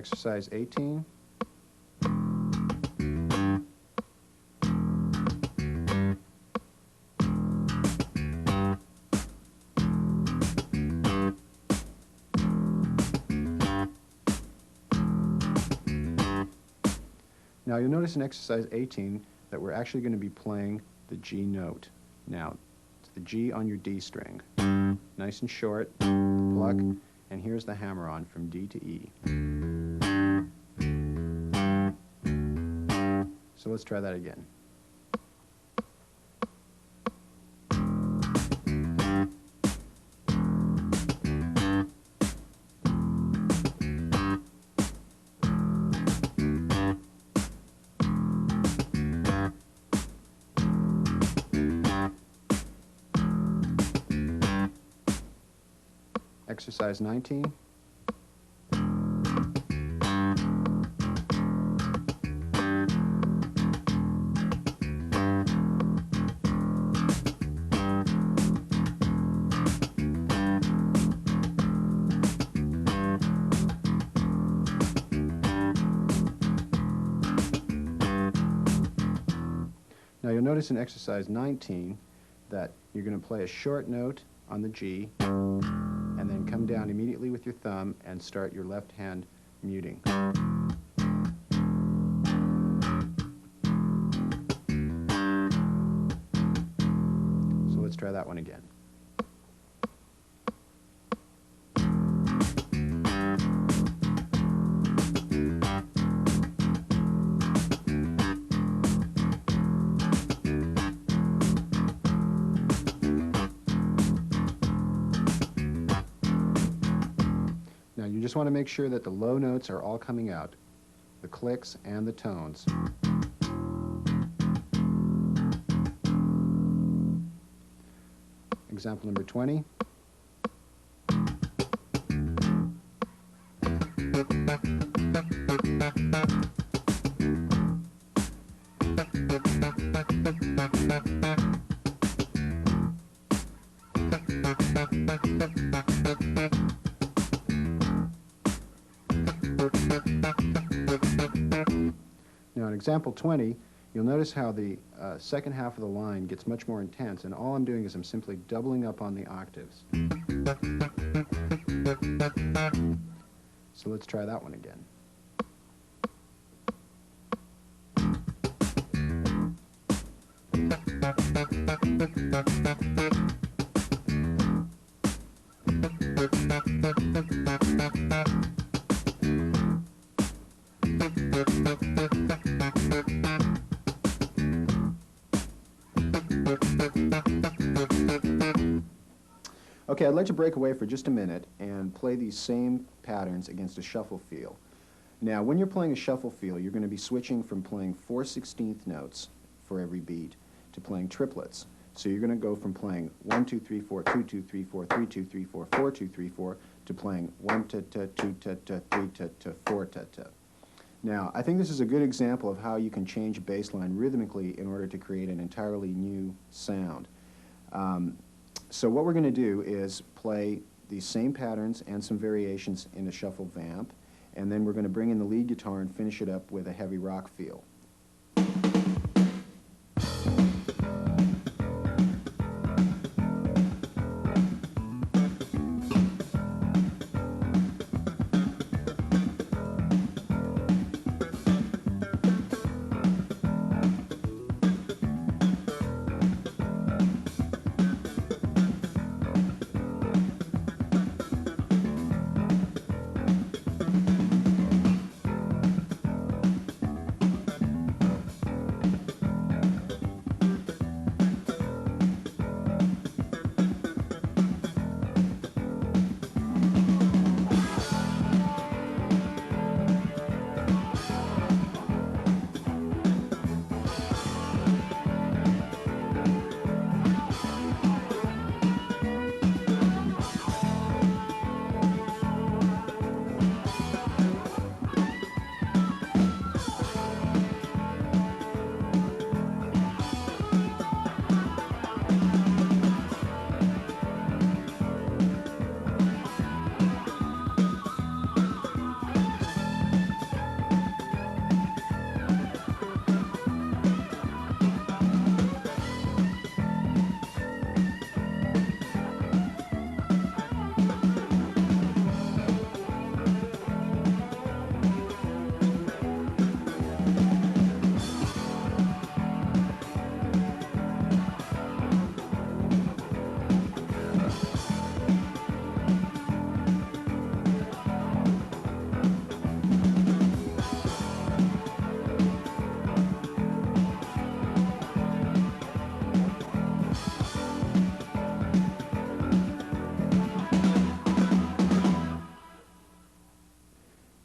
Exercise 18. Now you'll notice in exercise 18 that we're actually going to be playing the G note. Now, it's the G on your D string. Nice and short, pluck, and here's the hammer-on from D to E. So let's try that again. Exercise 19. Now you'll notice in exercise 19 that you're going to play a short note on the G, and then come down immediately with your thumb and start your left hand muting. So let's try that one again. Now you just want to make sure that the low notes are all coming out, the clicks and the tones. Example number 20. Now in example 20, you'll notice how the second half of the line gets much more intense, and all I'm doing is I'm simply doubling up on the octaves. So let's try that one again. Okay, I'd like to break away for just a minute and play these same patterns against a shuffle feel. Now, when you're playing a shuffle feel, you're going to be switching from playing 4/16 notes for every beat to playing triplets. So you're going to go from playing 1, 2, 3, 4, 2, 2, 3, 4, 3, 2, 3, 4, 4, 2, 3, 4, to playing 1 ta ta, 2 ta ta, 3 ta ta, 4 ta ta. Now, I think this is a good example of how you can change a bass line rhythmically in order to create an entirely new sound. So what we're going to do is play these same patterns and some variations in a shuffle vamp, and then we're going to bring in the lead guitar and finish it up with a heavy rock feel.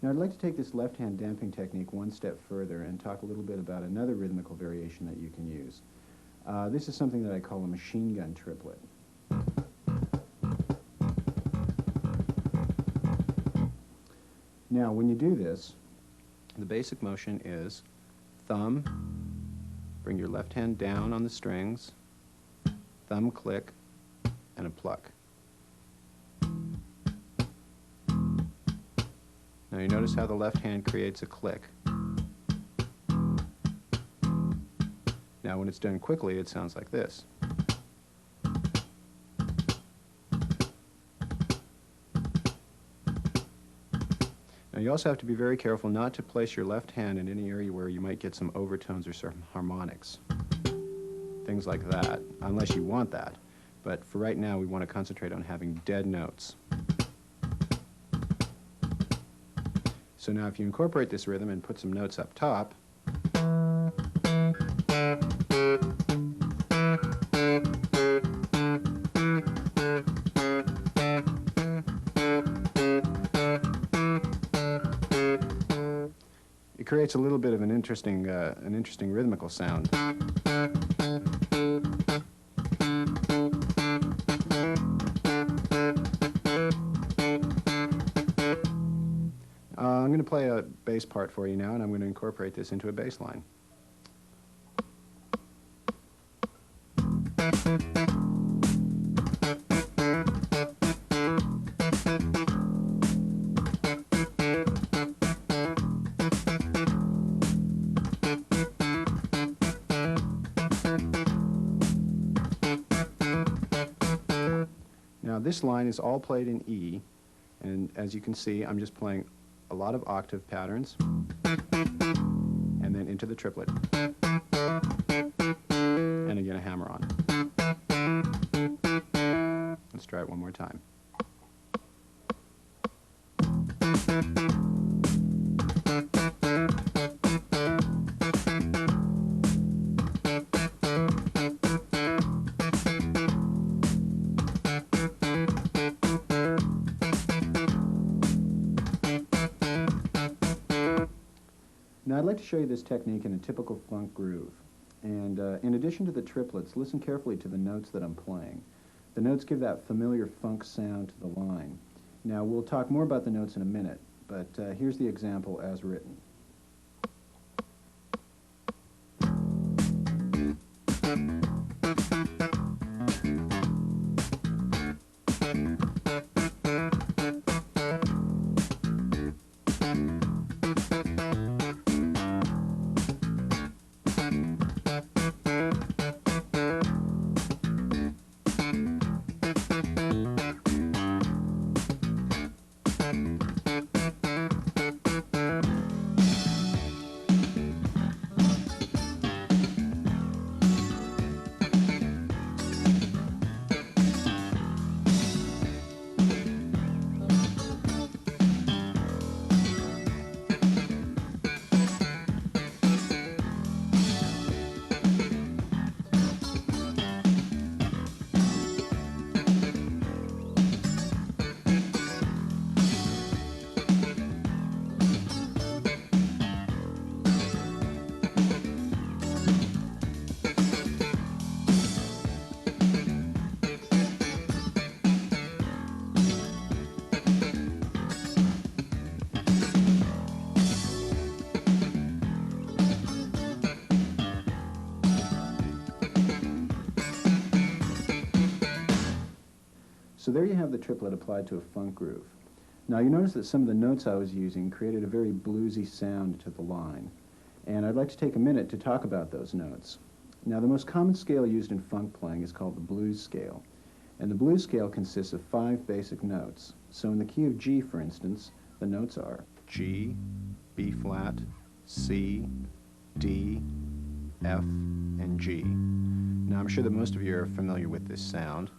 Now I'd like to take this left-hand damping technique one step further and talk a little bit about another rhythmical variation that you can use. This is something that I call a machine gun triplet. Now when you do this, the basic motion is thumb, bring your left hand down on the strings, thumb click, and a pluck. Now you notice how the left hand creates a click. Now when it's done quickly, it sounds like this. Now you also have to be very careful not to place your left hand in any area where you might get some overtones or some harmonics. Things like that, unless you want that. But for right now, we want to concentrate on having dead notes. So now if you incorporate this rhythm and put some notes up top, it creates a little bit of an interesting rhythmical sound. I'm going to play a bass part for you now, and I'm going to incorporate this into a bass line. Now this line is all played in E, and as you can see, I'm just playing a lot of octave patterns, and then into the triplet, and again a hammer on. Let's try it one more time. Now I'd like to show you this technique in a typical funk groove. And in addition to the triplets, listen carefully to the notes that I'm playing. The notes give that familiar funk sound to the line. Now we'll talk more about the notes in a minute, but here's the example as written. So there you have the triplet applied to a funk groove. Now you notice that some of the notes I was using created a very bluesy sound to the line. And I'd like to take a minute to talk about those notes. Now the most common scale used in funk playing is called the blues scale. And the blues scale consists of 5 basic notes. So in the key of G, for instance, the notes are G, B flat, C, D, F, and G. Now I'm sure that most of you are familiar with this sound.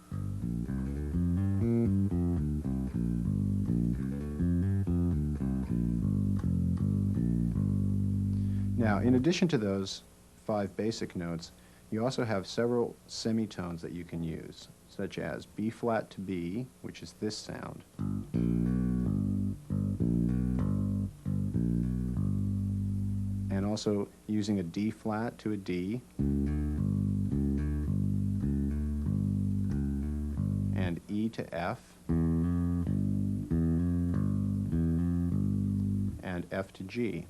Now, in addition to those 5 basic notes, you also have several semitones that you can use, such as B flat to B, which is this sound, also using a D flat to a D, and E to F, and F to G.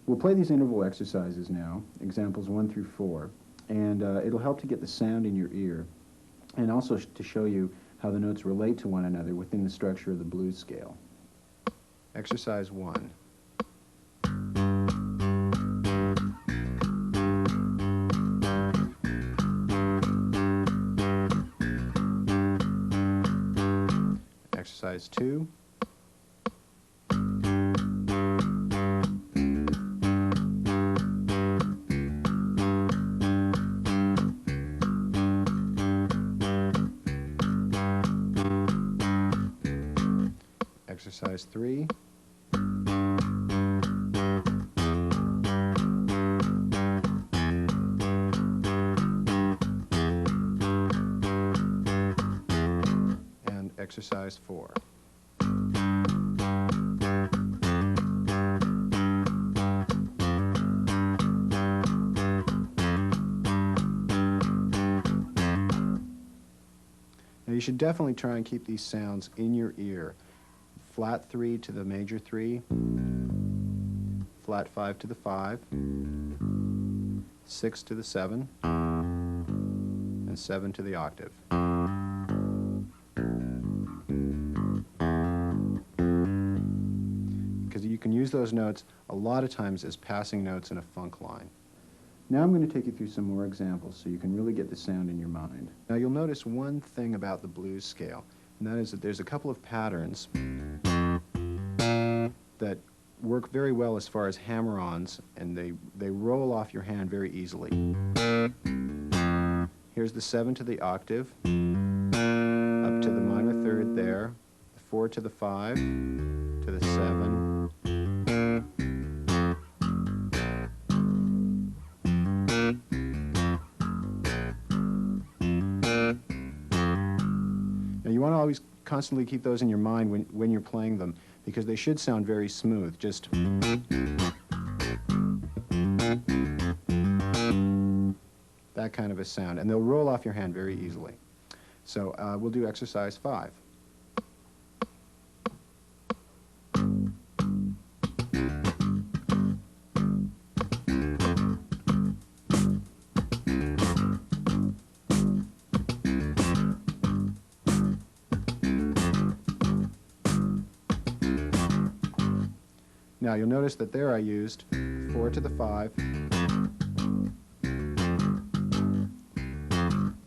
We'll play these interval exercises now, examples 1 through 4, and it'll help to get the sound in your ear, and also to show you how the notes relate to one another within the structure of the blues scale. Exercise 1. Exercise 2. Exercise 3. And exercise 4. Now you should definitely try and keep these sounds in your ear. Flat 3 to the major 3, flat 5 to the 5, 6 to the 7, and 7 to the octave. Because you can use those notes a lot of times as passing notes in a funk line. Now I'm going to take you through some more examples so you can really get the sound in your mind. Now you'll notice one thing about the blues scale, and that is that there's a couple of patterns that work very well as far as hammer-ons, and they roll off your hand very easily. Here's the 7 to the octave, up to the minor third there, the 4 to the 5, to the 7, now you want to always constantly keep those in your mind when you're playing them, because they should sound very smooth, just that kind of a sound, and they'll roll off your hand very easily. So we'll do exercise 5. Now you'll notice that there I used 4 to the 5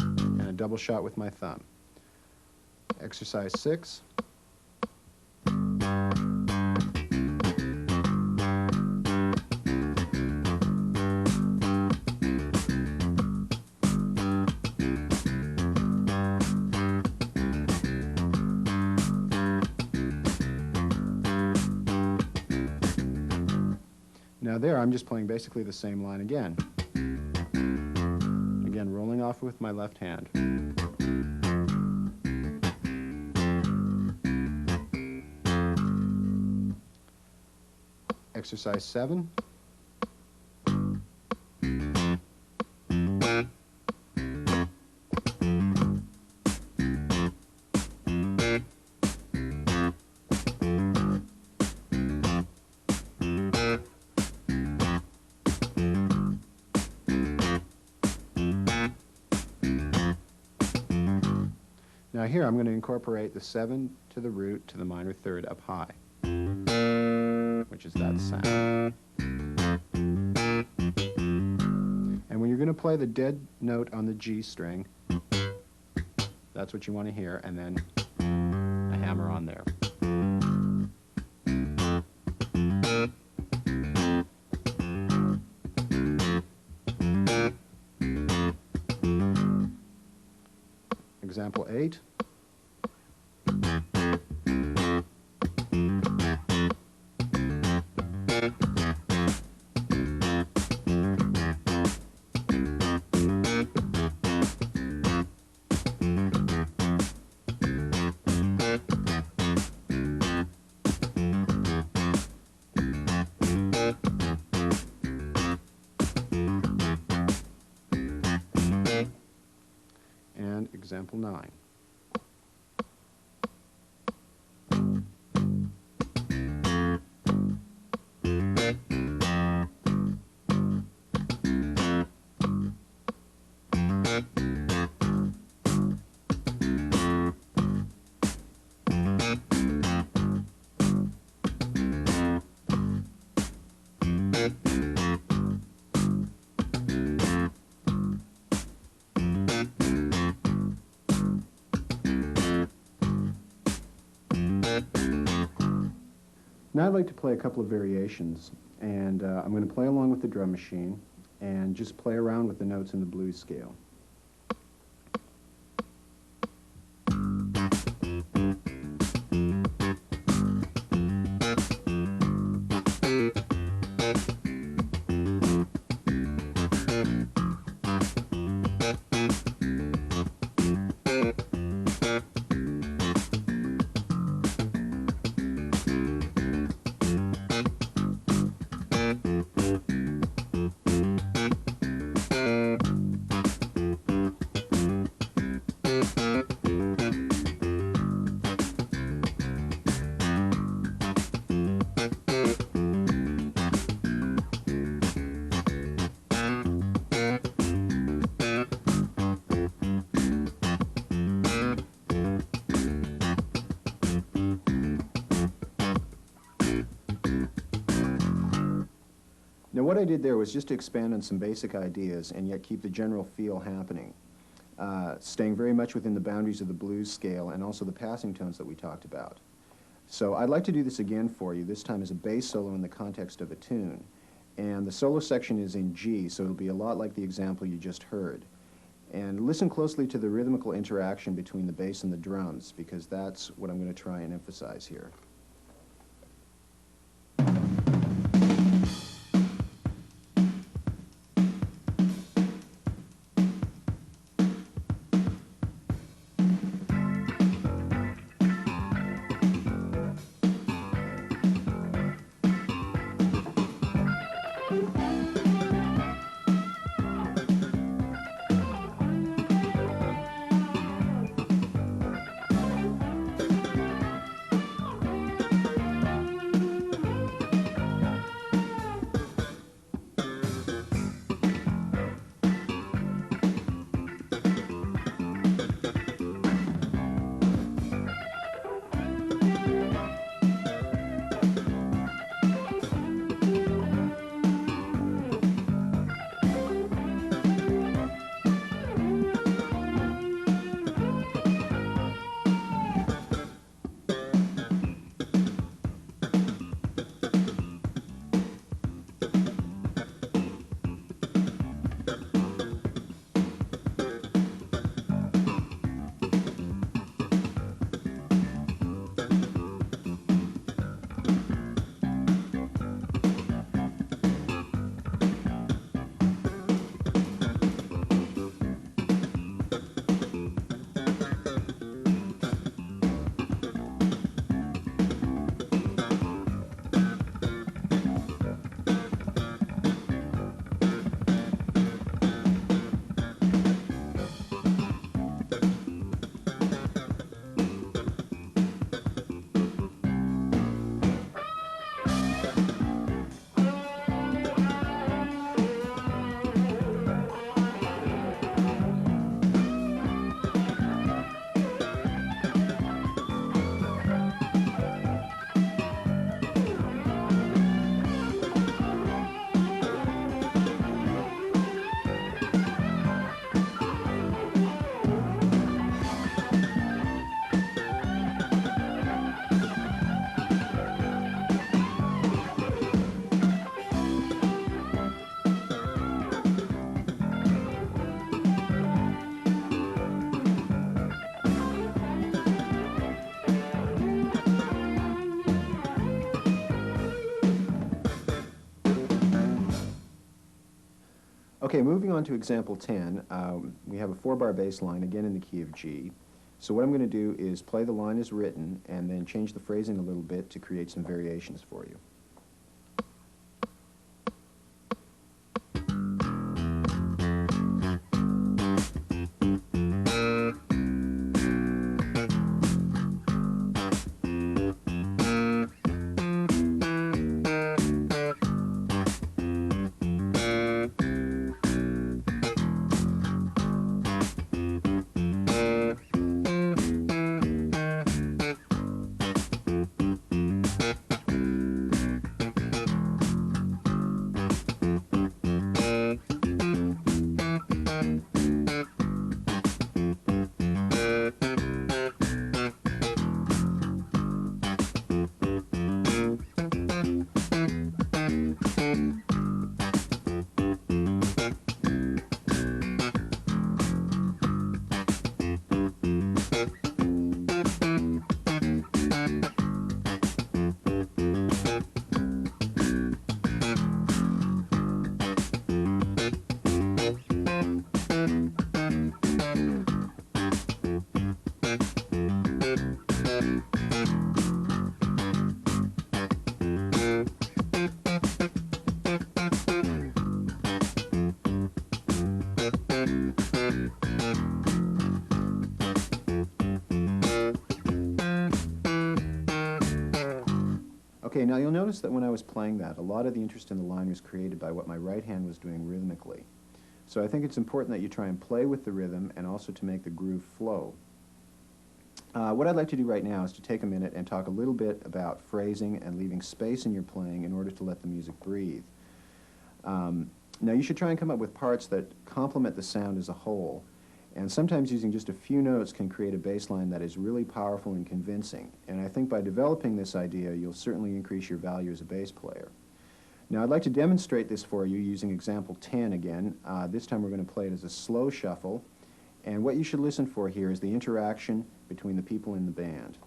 and a double shot with my thumb. Exercise 6. Now there, I'm just playing basically the same line again. Again, rolling off with my left hand. Exercise 7. Now here I'm going to incorporate the 7 to the root to the minor third up high, which is that sound. And when you're going to play the dead note on the G string, that's what you want to hear, and then a hammer on there. Example 8. example 9. Now I'd like to play a couple of variations, and I'm going to play along with the drum machine and just play around with the notes in the blues scale. Now what I did there was just to expand on some basic ideas and yet keep the general feel happening, staying very much within the boundaries of the blues scale and also the passing tones that we talked about. So I'd like to do this again for you, this time as a bass solo in the context of a tune. And the solo section is in G, so it'll be a lot like the example you just heard. And listen closely to the rhythmical interaction between the bass and the drums, because that's what I'm going to try and emphasize here. Okay, moving on to example 10, we have a 4-bar bass line, again in the key of G. So what I'm going to do is play the line as written and then change the phrasing a little bit to create some variations for you. Okay, now you'll notice that when I was playing that, a lot of the interest in the line was created by what my right hand was doing rhythmically. So I think it's important that you try and play with the rhythm and also to make the groove flow. What I'd like to do right now is to take a minute and talk a little bit about phrasing and leaving space in your playing in order to let the music breathe. Now you should try and come up with parts that complement the sound as a whole, and sometimes using just a few notes can create a bass line that is really powerful and convincing, and I think by developing this idea you'll certainly increase your value as a bass player. Now I'd like to demonstrate this for you using example 10 again. This time we're going to play it as a slow shuffle, and what you should listen for here is the interaction between the people in the band.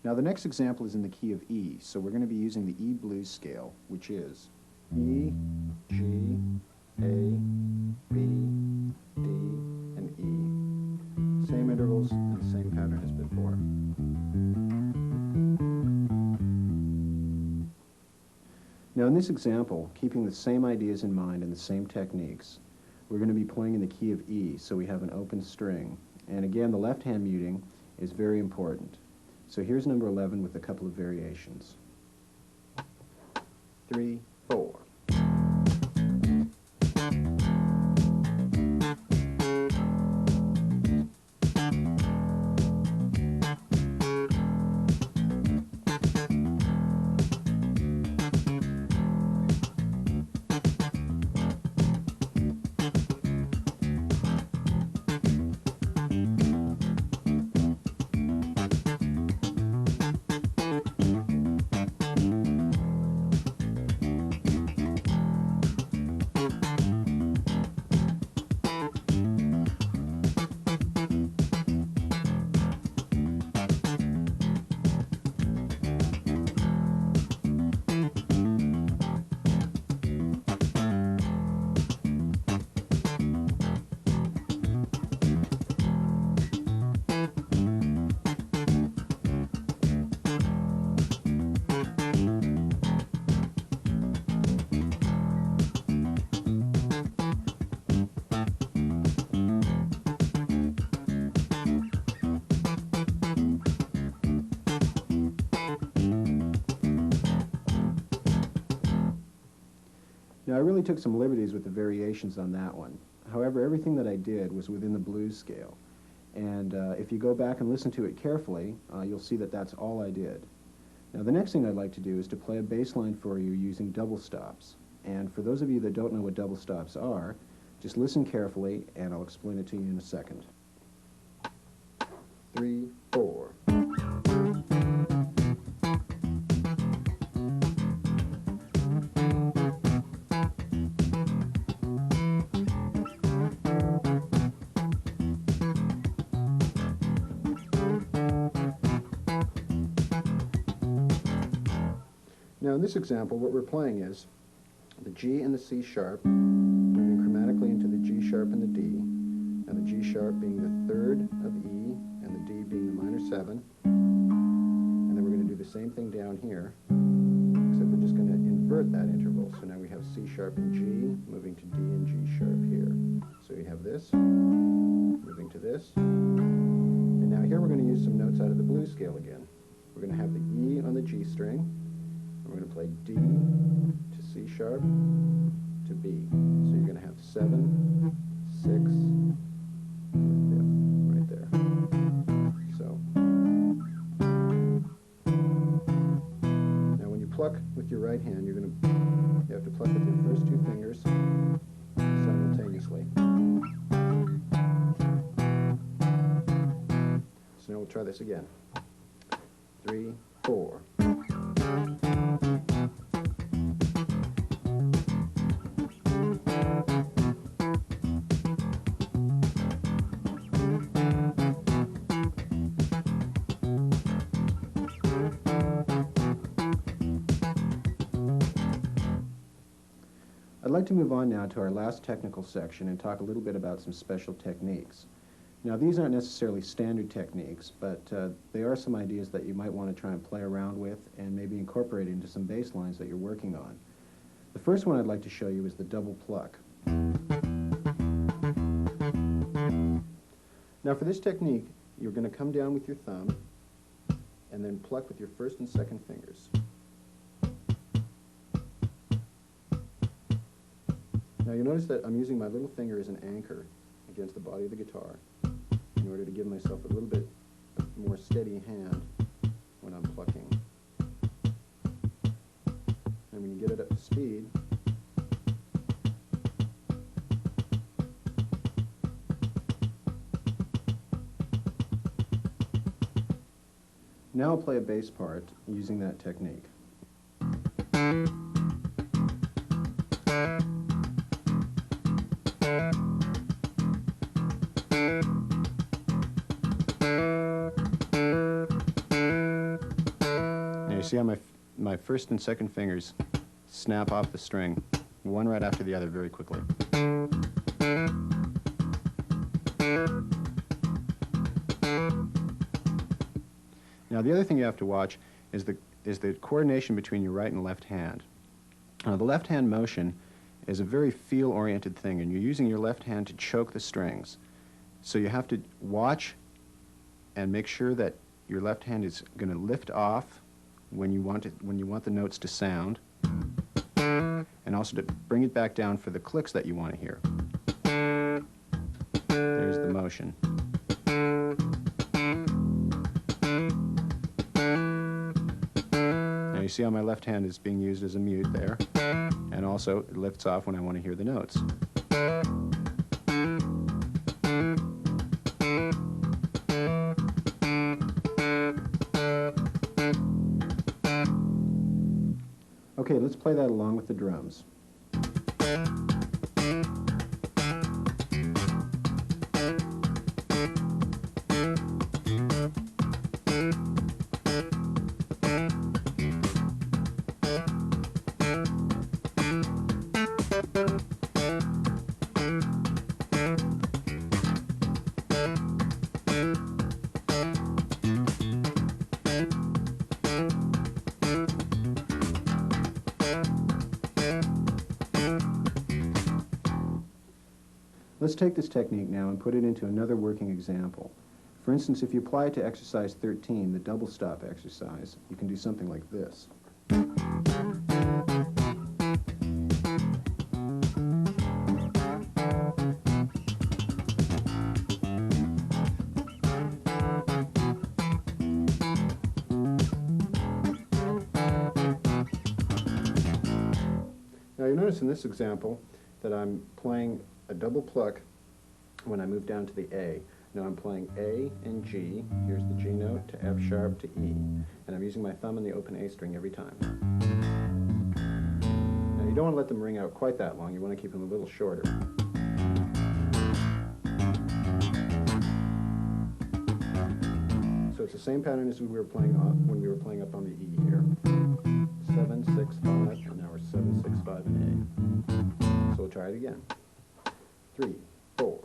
Now the next example is in the key of E, so we're going to be using the E blues scale, which is E, G, A, B, D, and E. Same intervals and the same pattern as before. Now in this example, keeping the same ideas in mind and the same techniques, we're going to be playing in the key of E, so we have an open string. And again, the left hand muting is very important. So here's number 11 with a couple of variations. 3, 4. Now, I really took some liberties with the variations on that one. However, everything that I did was within the blues scale. And if you go back and listen to it carefully, you'll see that that's all I did. Now, the next thing I'd like to do is to play a bass line for you using double stops. And for those of you that don't know what double stops are, just listen carefully, and I'll explain it to you in a second. 3, 4. Now, in this example, what we're playing is the G and the C sharp, moving chromatically into the G sharp and the D, and the G sharp being the third of E, and the D being the minor 7. And then we're going to do the same thing down here, except we're just going to invert that interval. So now we have C sharp and G, moving to D and G sharp here. So we have this, moving to this. And now here we're going to use some notes out of the blues scale again. We're going to have the E on the G string, and we're going to play D to C sharp to B. So you're going to have 7, 6, right there. So now when you pluck with your right hand, you have to pluck with your first 2 fingers simultaneously. So now we'll try this again. 3, 4. I'd like to move on now to our last technical section and talk a little bit about some special techniques. Now, these aren't necessarily standard techniques, but they are some ideas that you might want to try and play around with and maybe incorporate into some bass lines that you're working on. The first one I'd like to show you is the double pluck. Now, for this technique, you're going to come down with your thumb and then pluck with your first and second fingers. Now you'll notice that I'm using my little finger as an anchor against the body of the guitar in order to give myself a little bit more steady hand when I'm plucking. And when you get it up to speed, now I'll play a bass part using that technique. You see how my first and second fingers snap off the string, one right after the other, very quickly. Now, the other thing you have to watch is the coordination between your right and left hand. The left hand motion is a very feel-oriented thing, and you're using your left hand to choke the strings. So you have to watch and make sure that your left hand is going to lift off when you want the notes to sound, and also to bring it back down for the clicks that you want to hear. There's the motion. Now you see how my left hand is being used as a mute there, and also it lifts off when I want to hear the notes. Okay, let's play that along with the drums. Let's take this technique now and put it into another working example. For instance, if you apply it to exercise 13, the double stop exercise, you can do something like this. notice in this example that I'm playing a double pluck when I move down to the A. Now I'm playing A and G, here's the G note, to F sharp to E, and I'm using my thumb on the open A string every time. Now you don't want to let them ring out quite that long, you want to keep them a little shorter. So it's the same pattern as we were playing when we were playing up on the E here. 7, 6, 5, and now we're 7, 6, 5, and A. So we'll try it again. 3, 4.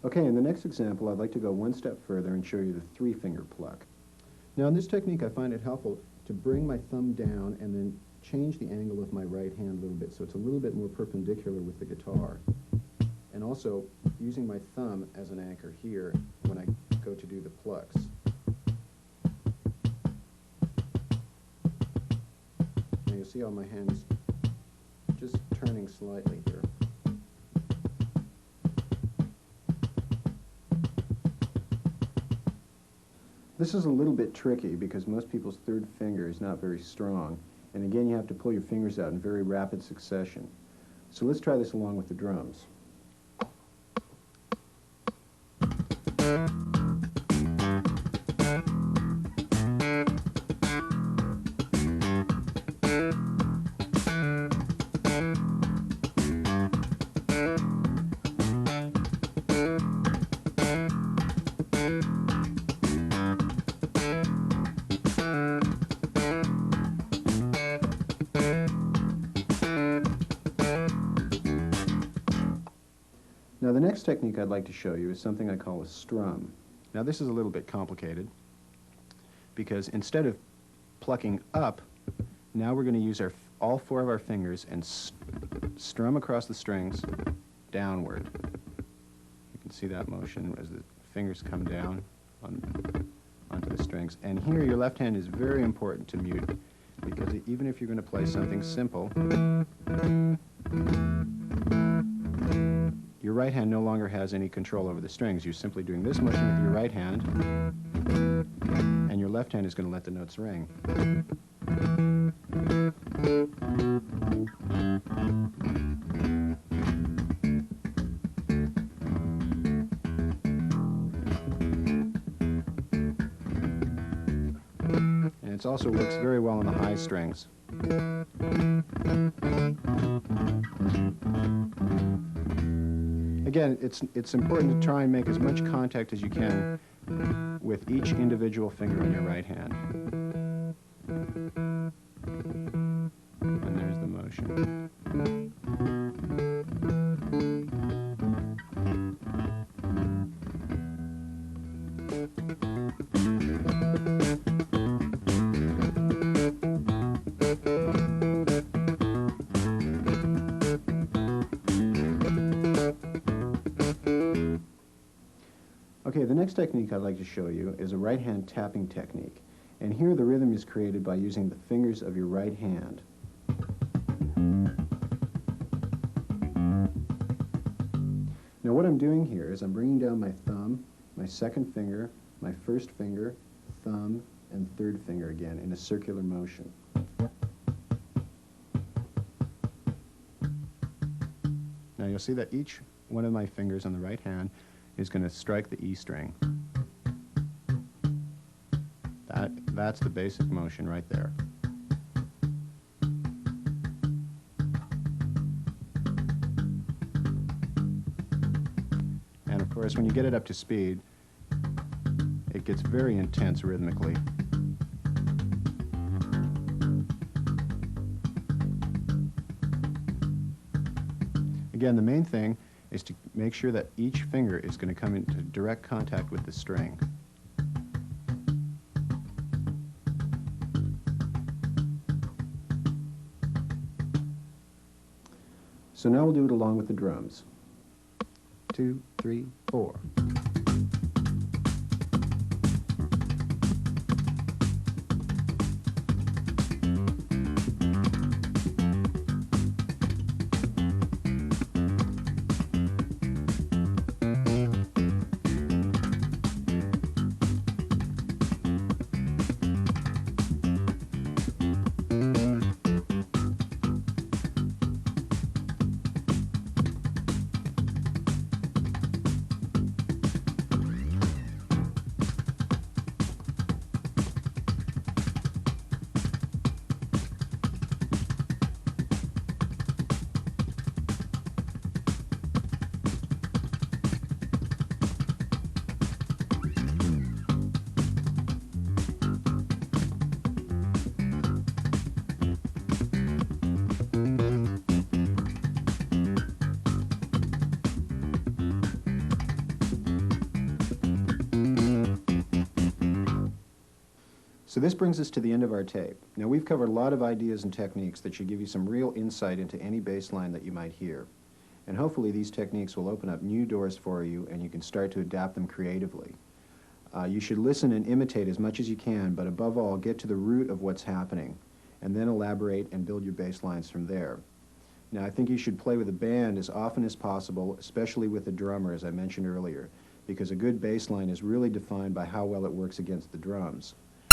Okay, in the next example, I'd like to go one step further and show you the three-finger pluck. Now, in this technique, I find it helpful to bring my thumb down and then change the angle of my right hand a little bit so it's a little bit more perpendicular with the guitar. And also, using my thumb as an anchor here when I go to do the plucks. Now, you'll see how my hand is just turning slightly here. This is a little bit tricky because most people's third finger is not very strong, and again you have to pull your fingers out in very rapid succession. So let's try this along with the drums. Now the next technique I'd like to show you is something I call a strum. Now this is a little bit complicated because instead of plucking up, now we're going to use all four of our fingers and strum across the strings downward. You can see that motion as the fingers come down onto the strings. And here your left hand is very important to mute because even if you're going to play something simple, your right hand no longer has any control over the strings. You're simply doing this motion with your right hand, and your left hand is going to let the notes ring. And it also works very well on the high strings. Again, it's important to try and make as much contact as you can with each individual finger in your right hand. And there's the motion. Okay, the next technique I'd like to show you is a right hand tapping technique. And here the rhythm is created by using the fingers of your right hand. Now what I'm doing here is I'm bringing down my thumb, my second finger, my first finger, thumb, and third finger again in a circular motion. Now you'll see that each one of my fingers on the right hand is going to strike the E string. That's the basic motion right there. And of course, when you get it up to speed, it gets very intense rhythmically. Again, the main thing is to make sure that each finger is going to come into direct contact with the string. So now we'll do it along with the drums. 2, 3, 4. So this brings us to the end of our tape. Now we've covered a lot of ideas and techniques that should give you some real insight into any bass line that you might hear. And hopefully these techniques will open up new doors for you and you can start to adapt them creatively. You should listen and imitate as much as you can, but above all, get to the root of what's happening, and then elaborate and build your bass lines from there. Now I think you should play with a band as often as possible, especially with a drummer, as I mentioned earlier, because a good bass line is really defined by how well it works against the drums.